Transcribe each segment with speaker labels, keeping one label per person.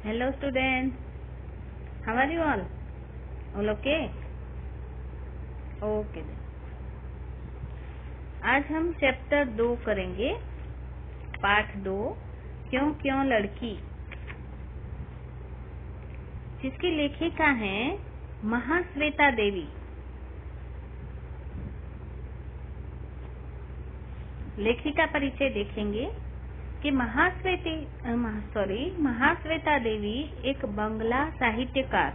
Speaker 1: Hello students, how are you all? All okay? Okay then. आज हम chapter 2 करेंगे, पाठ 2, क्यों क्यों लड़की, जिसकी लेखिका है महाश्वेता देवी। लेखिका परिचय देखेंगे कि महाश्वेता देवी एक बंगला साहित्यकार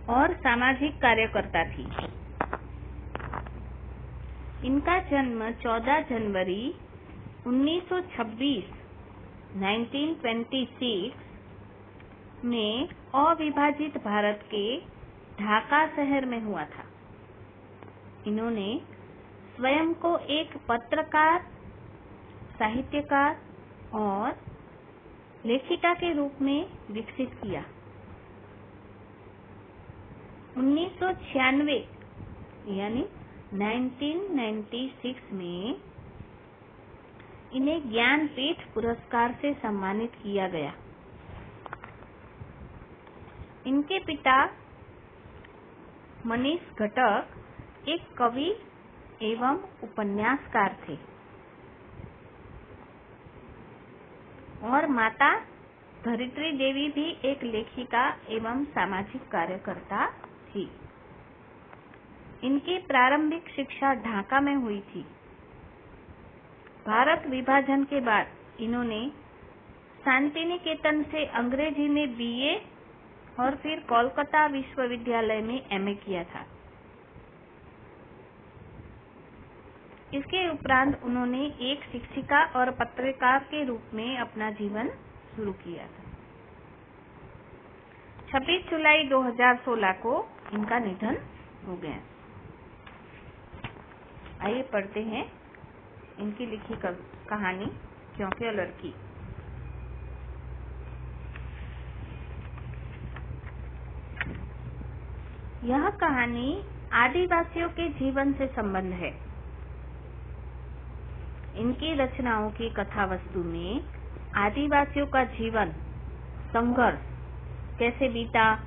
Speaker 1: और सामाजिक कार्यकर्ता थी। इनका जन्म 14 जनवरी 1926 में अविभाजित भारत के ढाका शहर में हुआ था। इन्होंने स्वयं को एक पत्रकार, साहित्यकार और लेखिका के रूप में विकसित किया। 1996 यानी 1996 में इन्हें ज्ञानपीठ पुरस्कार से सम्मानित किया गया। इनके पिता मनीष घटक एक कवि एवं उपन्यासकार थे और माता धरित्री देवी भी एक लेखिका एवं सामाजिक कार्यकर्ता थी। इनकी प्रारंभिक शिक्षा ढाका में हुई थी। भारत विभाजन के बाद इन्होंने शांतिनिकेतन से अंग्रेजी में बीए और फिर कोलकाता विश्वविद्यालय में एमए किया था। इसके उपरांत उन्होंने एक शिक्षिका और पत्रकार के रूप में अपना जीवन शुरू किया था। 26 जुलाई 2016 को इनका निधन हो गया। आइए पढ़ते हैं इनकी लिखी कहानी क्यों क्यों लड़की। यह कहानी आदिवासियों के जीवन से संबंध है। इनकी रचनाओं की कथा वस्तु में आदिवासियों का जीवन, संघर्ष कैसे बीता,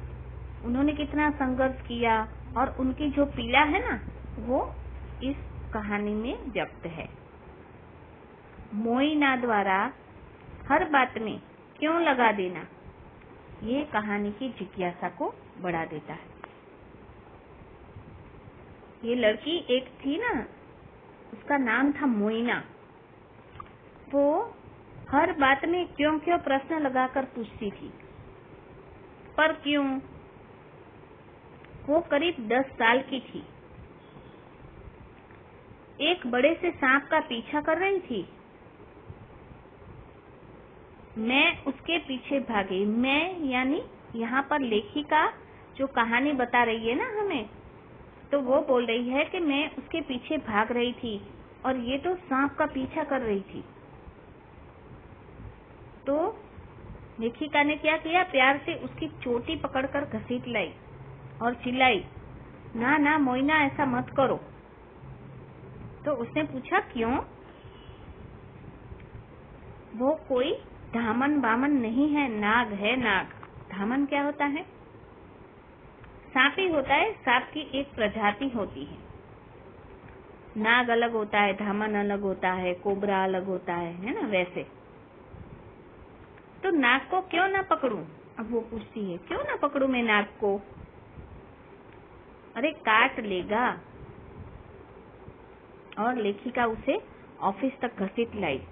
Speaker 1: उन्होंने कितना संघर्ष किया और उनकी जो पीड़ा है ना, वो इस कहानी में व्यक्त है। मोइना द्वारा हर बात में क्यों लगा देना, ये कहानी की जिज्ञासा को बढ़ा देता है। ये लड़की एक थी ना, उसका नाम था मोइना। वो हर बात में क्यों क्यों प्रश्न लगाकर पूछती थी। पर क्यों? वो करीब 10 साल की थी। एक बड़े से सांप का पीछा कर रही थी। मैं उसके पीछे भागी। मैं यानी यहाँ पर लेखिका जो कहानी बता रही है ना हमें, तो वो बोल रही है कि मैं उसके पीछे भाग रही थी और ये तो सांप का पीछा कर रही थी। तो लेखिका ने क्या किया, प्यार से उसकी चोटी पकड़कर घसीट लाई और चिल्लाई, ना ना मोइना, ऐसा मत करो। तो उसने पूछा क्यों? वो कोई धामन बामन नहीं है, नाग है, नाग। धामन क्या होता है? सांप ही होता है। सांप की एक प्रजाति होती है। नाग अलग होता है, धामन अलग होता है, कोबरा अलग होता है ना, वैसे। तो नाग को क्यों ना पकड़ूं? अब वो पूछती है, क्यों ना पकड़ूं मैं नाग को? अरे काट लेगा। और लेखिका उसे ऑफिस तक घसीट लाई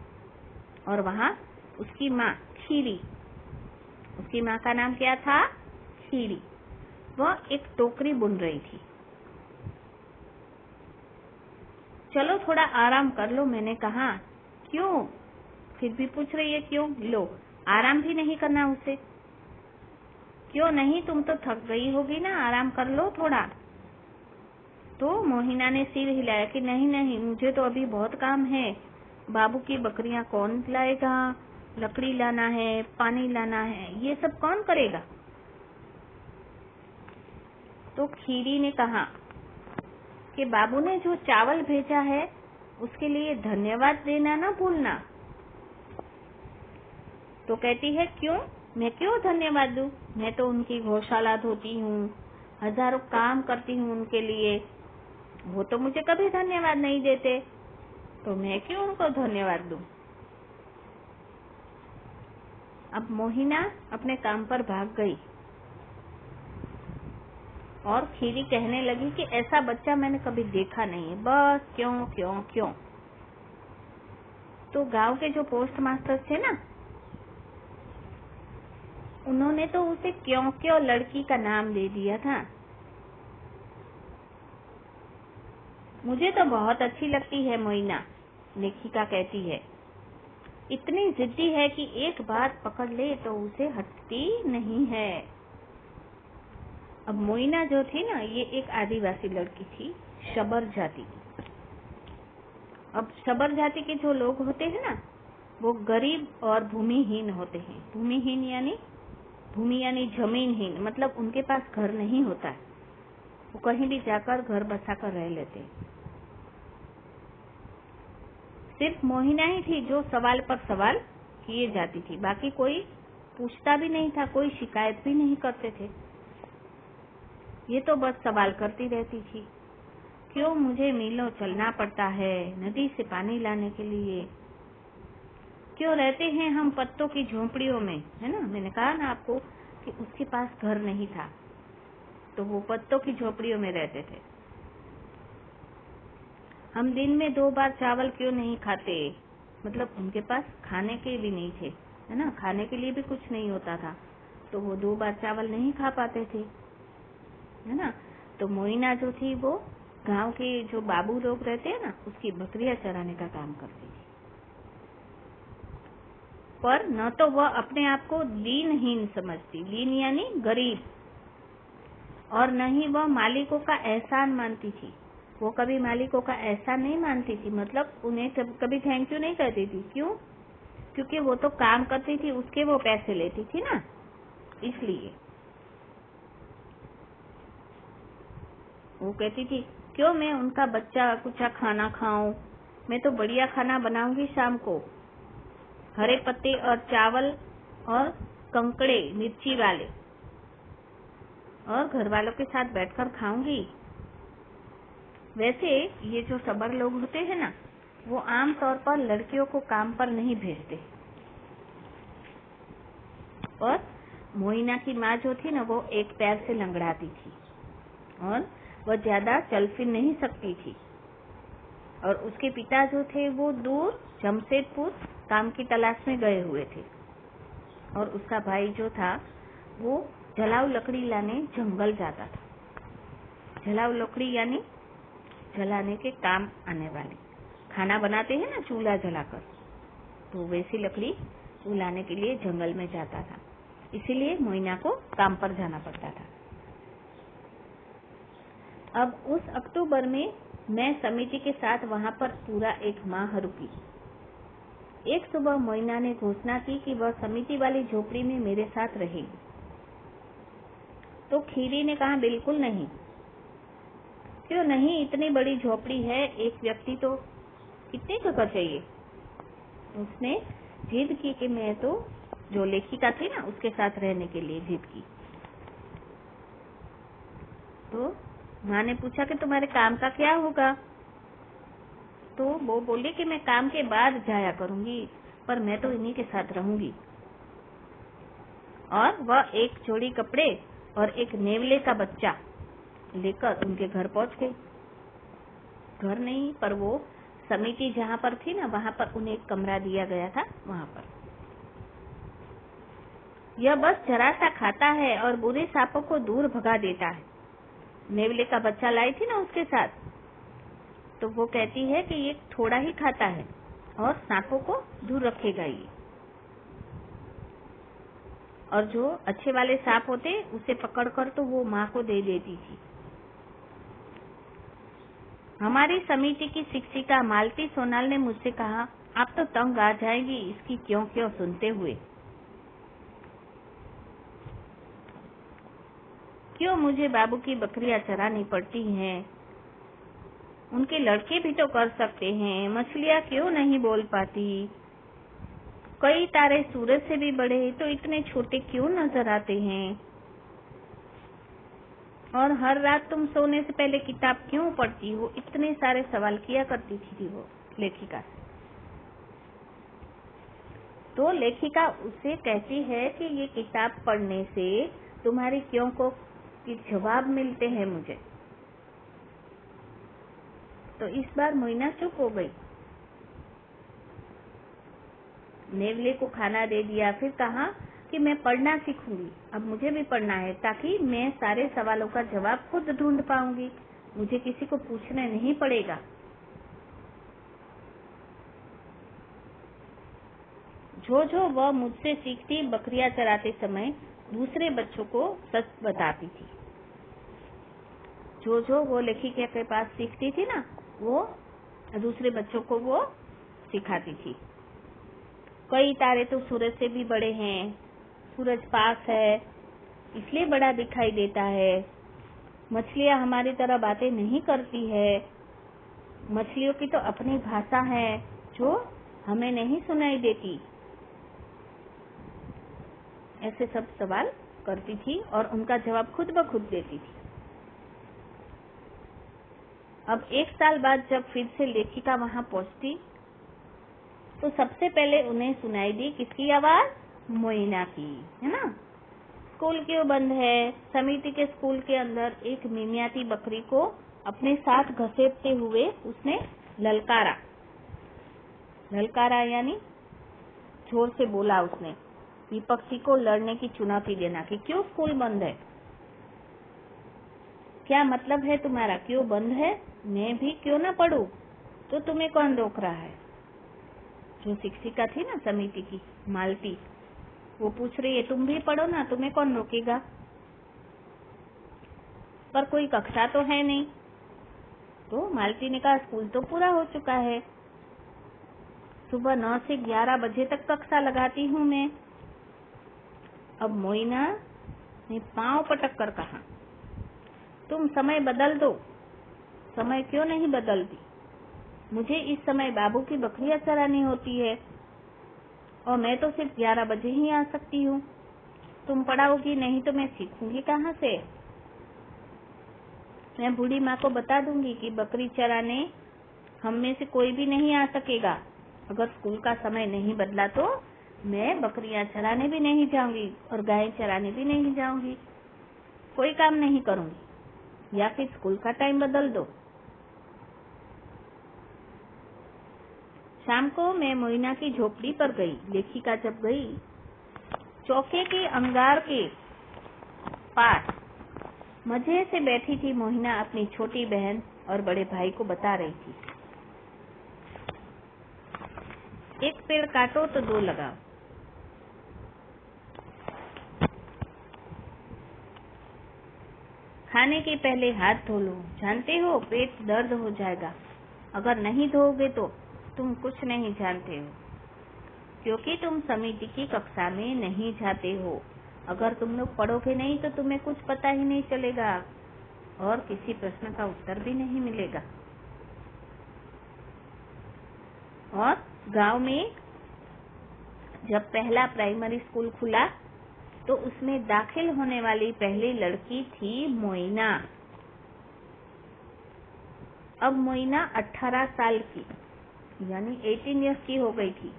Speaker 1: और वहां उसकी माँ खीरी, उसकी माँ का नाम क्या था? खीरी। वह एक टोकरी बुन रही थी। चलो थोड़ा आराम कर लो, मैंने कहा। क्यों? फिर भी पूछ रही है क्यों? लो, आराम भी नहीं करना उसे। क्यों नहीं? तुम तो थक गई होगी ना, आराम कर लो थोड़ा। तो मोहिना ने सिर हिलाया कि नहीं नहीं, मुझे तो अभी बहुत काम है। बाबू की बकरियां कौन लाएगा, लकड़ी लाना है, पानी लाना है, ये सब कौन करेगा? तो खीरी ने कहा कि बाबू ने जो चावल भेजा है उसके लिए धन्यवाद देना ना भूलना। तो कहती है क्यों, मैं क्यों धन्यवाद दूं? मैं तो उनकी गौशाला धोती हूँ, हजारों काम करती हूँ उनके लिए, वो तो मुझे कभी धन्यवाद नहीं देते, तो मैं क्यों उनको धन्यवाद दूं? अब मोहिना अपने काम पर भाग गई और खीरी कहने लगी कि ऐसा बच्चा मैंने कभी देखा नहीं है, बस क्यों क्यों क्यों। तो गांव के जो पोस्ट मास्टर थे ना, उन्होंने तो उसे क्यों क्यों लड़की का नाम दे दिया था। मुझे तो बहुत अच्छी लगती है मोइना, लेखिका कहती है, इतनी जिद्दी है कि एक बात पकड़ ले तो उसे हटती नहीं है। अब मोइना जो थी ना, ये एक आदिवासी लड़की थी, शबर जाति की। अब शबर जाति के जो लोग होते हैं ना, वो गरीब और भूमिहीन होते हैं। भूमिहीन यानी जमीनहीन, मतलब उनके पास घर नहीं होता है, वो कहीं भी जाकर घर बसाकर रह लेते हैं। सिर्फ मोहिना ही थी जो सवाल पर सवाल किए जाती थी, बाकी कोई पूछता भी नहीं था, कोई शिकायत भी नहीं करते थे। ये तो बस सवाल करती रहती थी, क्यों मुझे मीलों चलना पड़ता है नदी से पानी लाने के लिए, क्यों रहते हैं हम पत्तों की झोंपड़ियों में, है ना। मैंने कहा ना आपको कि उसके पास घर नहीं था, तो वो पत्तों की झोपड़ियों में रहते थे। हम दिन में 2 बार चावल क्यों नहीं खाते, मतलब उनके पास खाने के भी नहीं थे, है ना, खाने के लिए भी कुछ नहीं होता था, तो वो 2 बार चावल नहीं खा पाते थे, है ना। तो मोइना जो थी वो गांव के जो बाबू लोग रहते हैं ना, उसकी बकरियां चराने का काम करती थी। पर न तो वह अपने आप को दीनहीन समझती, दीन यानी गरीब, और न ही वह मालिकों का एहसान मानती थी। वो कभी मालिकों का एहसान नहीं मानती थी, मतलब उन्हें कभी थैंक यू नहीं कहती थी। क्यों? क्योंकि वो तो काम करती थी, उसके वो पैसे लेती थी ना, इसलिए वो कहती थी, क्यों मैं उनका बच्चा कुचा खाना खाऊं, मैं तो बढ़िया खाना बनाऊंगी शाम को, हरे पत्ते और चावल और कंकड़े मिर्ची वाले, और घर वालों के साथ बैठकर खाऊंगी। वैसे ये जो सबर लोग होते हैं ना, वो आम तौर पर लड़कियों को काम पर नहीं भेजते, और मोइना की माँ जो थी ना, वो एक पैर से लंगड़ाती थी और वह ज्यादा चल फिर नहीं सकती थी, और उसके पिता जो थे वो दूर जमशेदपुर काम की तलाश में गए हुए थे, और उसका भाई जो था वो जलाऊ लकड़ी लाने जंगल जाता था। जलाऊ लकड़ी यानी जलाने के काम आने वाली, खाना बनाते हैं ना चूल्हा जलाकर, तो वैसी लकड़ी वो लाने के लिए जंगल में जाता था, इसीलिए मोइना को काम पर जाना पड़ता था। अब उस अक्टूबर में मैं समिति के साथ वहां पर पूरा 1 माह रुकी। एक सुबह मोइना ने घोषणा की कि वह समिति वाली झोपड़ी में मेरे साथ रहेगी। तो खीरी ने कहा, बिल्कुल नहीं। क्यों नहीं? इतनी बड़ी झोपड़ी है, एक व्यक्ति तो कितनी जगह चाहिए। उसने जिद की कि मैं तो, जो लेखिका थी ना, उसके साथ रहने के लिए जिद की। तो माँ ने पूछा कि तुम्हारे काम का क्या होगा? तो वो बोली कि मैं काम के बाद जाया करूंगी, पर मैं तो इन्हीं के साथ रहूंगी। और वह एक जोड़ी कपड़े और एक नेवले का बच्चा लेकर उनके घर पहुंच गई। घर नहीं, पर वो समिति जहाँ पर थी ना, वहाँ पर उन्हें एक कमरा दिया गया था, वहाँ पर। यह बस जरा सा खाता है और बुरे सांपों को दूर भगा देता है। नेवले का बच्चा लाई थी ना उसके साथ, तो वो कहती है कि ये थोड़ा ही खाता है और सांपों को दूर रखेगा ये, और जो अच्छे वाले सांप होते उसे पकड़कर तो वो माँ को दे देती थी। हमारी समिति की शिक्षिका मालती सोनाल ने मुझसे कहा, आप तो तंग आ जाएंगी इसकी क्यों क्यों सुनते हुए। क्यों मुझे बाबू की बकरियां चरानी पड़ती हैं? उनके लड़के भी तो कर सकते हैं। मछलियां क्यों नहीं बोल पाती? कई तारे सूरज से भी बड़े हैं, तो इतने छोटे क्यों नजर आते हैं? और हर रात तुम सोने से पहले किताब क्यों पढ़ती हो? इतने सारे सवाल किया करती थी वो लेखिका से। तो लेखिका उसे कहती है कि ये किताब पढ़ने से तुम्हारी क्यों को के जवाब मिलते हैं मुझे। तो इस बार मोइना चुप हो गई। नेवले को खाना दे दिया, फिर कहा कि मैं पढ़ना सीखूंगी, अब मुझे भी पढ़ना है, ताकि मैं सारे सवालों का जवाब खुद ढूंढ पाऊंगी, मुझे किसी को पूछना नहीं पड़ेगा। जो वह मुझसे सीखती, बकरियां चराते समय दूसरे बच्चों को सच बताती थी। जो वो लेखिका के पास सीखती थी ना, वो दूसरे बच्चों को वो सिखाती थी। कई तारे तो सूरज से भी बड़े हैं, सूरज पास है इसलिए बड़ा दिखाई देता है। मछलियां हमारी तरह बातें नहीं करती है, मछलियों की तो अपनी भाषा है जो हमें नहीं सुनाई देती। ऐसे सब सवाल करती थी और उनका जवाब खुद ब खुद देती थी। अब 1 साल बाद जब फिर से लेखिका वहां पहुंचती, तो सबसे पहले उन्हें सुनाई दी किसकी आवाज? मोइना की, है ना। स्कूल क्यों बंद है? समिति के स्कूल के अंदर एक मिमियाती बकरी को अपने साथ घसीटते हुए उसने ललकारा। ललकारा यानी जोर से बोला उसने, विपक्षी को लड़ने की चुनौती देना कि क्यों स्कूल बंद है, क्या मतलब है तुम्हारा, क्यों बंद है, मैं भी क्यों ना पढ़ूं, तो तुम्हें कौन रोक रहा है? जो शिक्षिका थी ना समिति की, मालती, वो पूछ रही है तुम भी पढ़ो ना, तुम्हें कौन रोकेगा? पर कोई कक्षा तो है नहीं। तो मालती ने कहा स्कूल तो पूरा हो चुका है, सुबह 9 से 11 बजे तक कक्षा लगाती हूँ मैं। अब मोइना ने पांव पटक कर कहा तुम समय बदल दो। समय क्यों नहीं बदलती? मुझे इस समय बाबू की बकरियां चरानी होती है और मैं तो सिर्फ 11 बजे ही आ सकती हूँ। तुम पढ़ाओगी नहीं तो मैं सीखूंगी कहाँ से? मैं बूढ़ी माँ को बता दूंगी कि बकरी चराने हम में से कोई भी नहीं आ सकेगा। अगर स्कूल का समय नहीं बदला तो मैं बकरियां चराने भी नहीं जाऊंगी और गाय चराने भी नहीं जाऊंगी, कोई काम नहीं करूंगी, या फिर स्कूल का टाइम बदल दो। शाम को मैं मोइना की झोपड़ी पर गई। लेखिका जब गई, चौके के अंगार के पास मजे से बैठी थी मोइना अपनी छोटी बहन और बड़े भाई को बता रही थी, एक पेड़ काटो तो 2 लगाओ। खाने के पहले हाथ धो लो, जानते हो पेट दर्द हो जाएगा, अगर नहीं धोओगे तो तुम कुछ नहीं जानते हो, क्योंकि तुम समिति की कक्षा में नहीं जाते हो। अगर तुम लोग पढ़ोगे नहीं तो तुम्हें कुछ पता ही नहीं चलेगा और किसी प्रश्न का उत्तर भी नहीं मिलेगा। और गांव में जब पहला प्राइमरी स्कूल खुला तो उसमें दाखिल होने वाली पहली लड़की थी मोइना। अब मोइना 18 साल की यानी 18 इयर्स की हो गई थी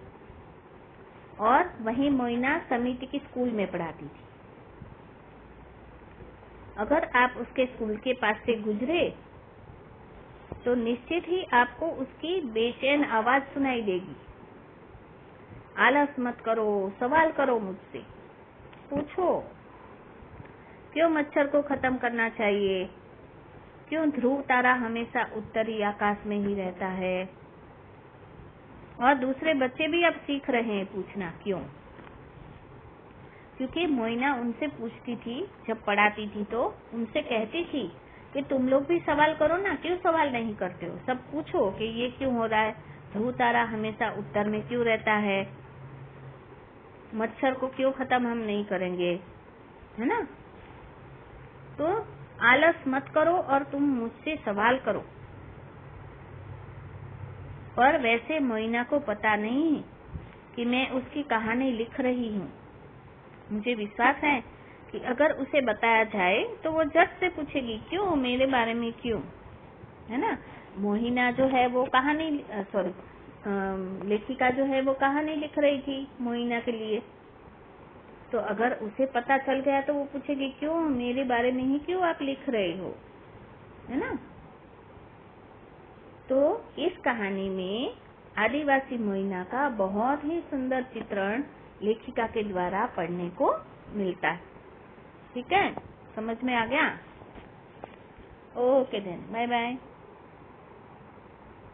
Speaker 1: और वहीं मोइना समिति की स्कूल में पढ़ाती थी। अगर आप उसके स्कूल के पास से गुजरे तो निश्चित ही आपको उसकी बेचैन आवाज सुनाई देगी। आलस मत करो, सवाल करो मुझसे, पूछो क्यों मच्छर को खत्म करना चाहिए, क्यों ध्रुव तारा हमेशा उत्तरी आकाश में ही रहता है। और दूसरे बच्चे भी अब सीख रहे हैं पूछना क्यों, क्योंकि मोइना उनसे पूछती थी, जब पढ़ाती थी तो उनसे कहती थी कि तुम लोग भी सवाल करो ना, क्यों सवाल नहीं करते हो, सब पूछो कि ये क्यों हो रहा है, ध्रुव तारा हमेशा उत्तर में क्यों रहता है, मच्छर को क्यों खत्म हम नहीं करेंगे, है ना। तो आलस मत करो और तुम मुझसे सवाल करो। पर वैसे मोइना को पता नहीं कि मैं उसकी कहानी लिख रही हूँ। मुझे विश्वास है कि अगर उसे बताया जाए तो वो झट से पूछेगी क्यों, मेरे बारे में क्यों, है ना। मोहिना जो है वो कहानी लेखिका जो है वो कहानी लिख रही थी मोहिना के लिए। तो अगर उसे पता चल गया तो वो पूछेगी क्यों, मेरे बारे में ही क्यों आप लिख रहे हो, है ना। तो इस कहानी में आदिवासी मोहिना का बहुत ही सुंदर चित्रण लेखिका के द्वारा पढ़ने को मिलता है। ठीक है, समझ में आ गया? Okay then, bye bye.